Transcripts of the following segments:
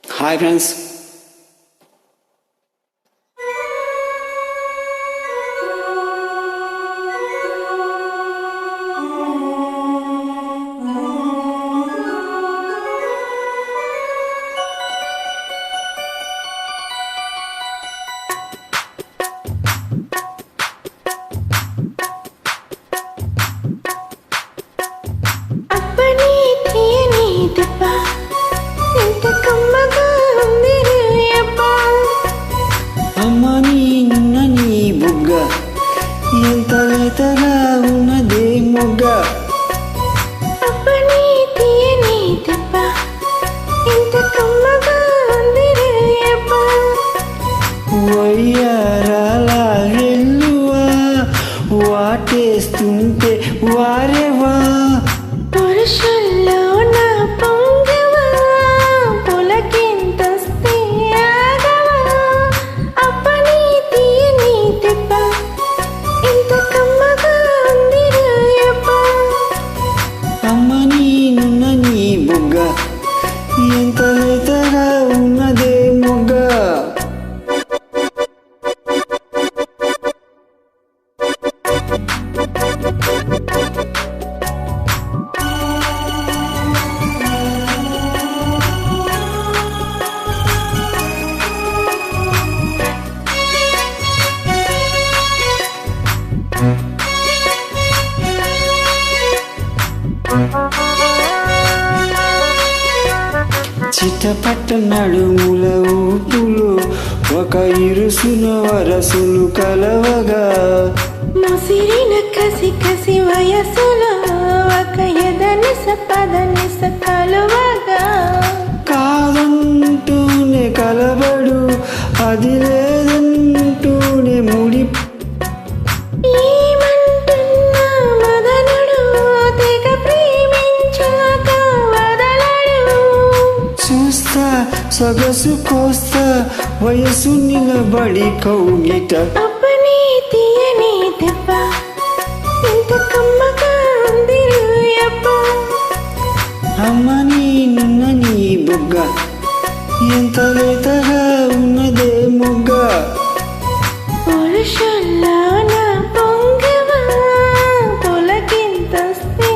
Hi friends, ఎంత లేతగా ఉన్నదే మొగ్గ, అప్పని తీయని దెబ్బ ఎంత కమ్మగా ఉంది రేప. వయ్యారాల వెల్లువా వాటేస్తుంటే వారేవా, పురుషుల్లో నా పొంగవా పులకింతొస్తే ఆగవా. అప్పని తీయని దెబ్బ ఎంత కమ్మగా ఉంది రేప. అమ్మని నున్న నీ బుగ్గ ఎంత లేతగా ఉన్నదే మొగ్గ. చిటపట్ట నడుముల ఊపులు ఒక ఇరుసున వరసులు కలవగా, ముసిరిన కసి కసి వయసులో ఒక ఎదనిస పదనిస కలువగా. కాదంటూనే కలబడు అది లేదంటూనే ముడి, ఏమంటున్నా మదనుడు తెగ ప్రేమించాక వదలడు. చూస్తా సొగసు కోస్తా వయసు నిలబడి కౌగిట, అప్పని తీయని దెబ్బ ఎంత కమ్మగా ఉంది రేప. అమ్మని నున్న నీ బుగ్గ ఎంత లేతగా ఉన్నదే మొగ్గ. పురుషుల్లో నా పొంగవా పులకింతొస్తే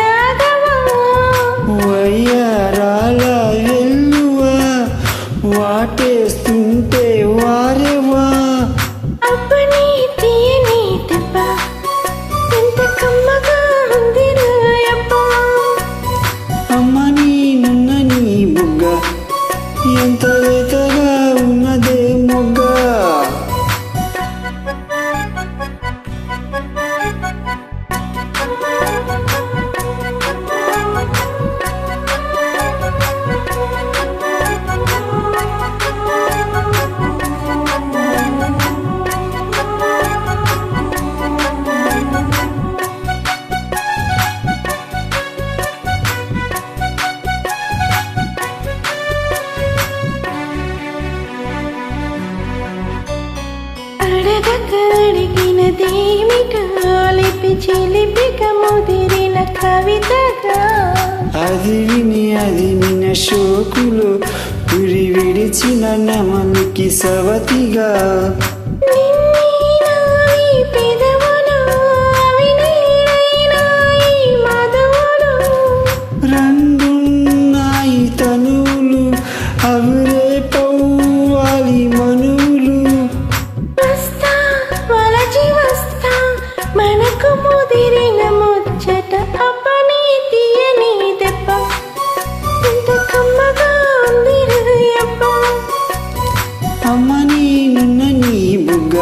ఆగవా. వయ్యారాల వెల్లువా వాటేస్తుంటే వారేవా, అప్పని తీయని దెబ్బ ఎంత కమ్మగా ఉంది రేప. అమ్మని నున్న నీ బుగ్గ ఎంత లేతగా ఉన్నదే మొగ్గ. అడగక అడిగినదేమిటో లిపి చిలిపిక ముదిరిన కవితగా. అది విని శోకులు పురి విడిచిన నమలికి సవతిగా, నిన్నీనాయి పెదవులు అవి నీడైనాయి మధువులు. రెండున్నాయి తనువులు అవి రేపవ్వాలి మనువులు. వస్తా వలచి వస్తా మనకు ముదిరిన ముచ్చట, అప్పని తీయని దెబ్బ ఎంత కమ్మగా ఉంది రేప. అమ్మని నున్న నీ బుగ్గ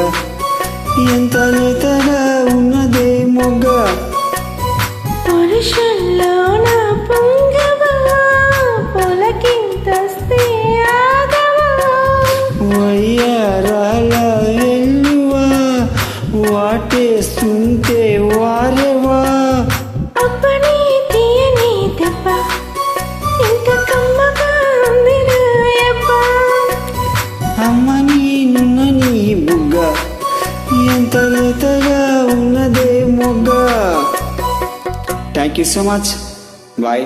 ఎంత లేతగా ఉన్నదే మొగ్గ. పురుషుల్లో నా పొంగవా పులకింతొస్తే ఆగవా. వయ్యారాల వెల్లువా వాటేస్తుంటే వారేవా, అప్పని తీయని దెబ్బ ఎంత కమ్మగా ఉంది రేప. అమ్మని నున్న నీ బుగ్గ ఎంత లేతగా ఉన్నదే మొగ్గ. Thank you so much, bye.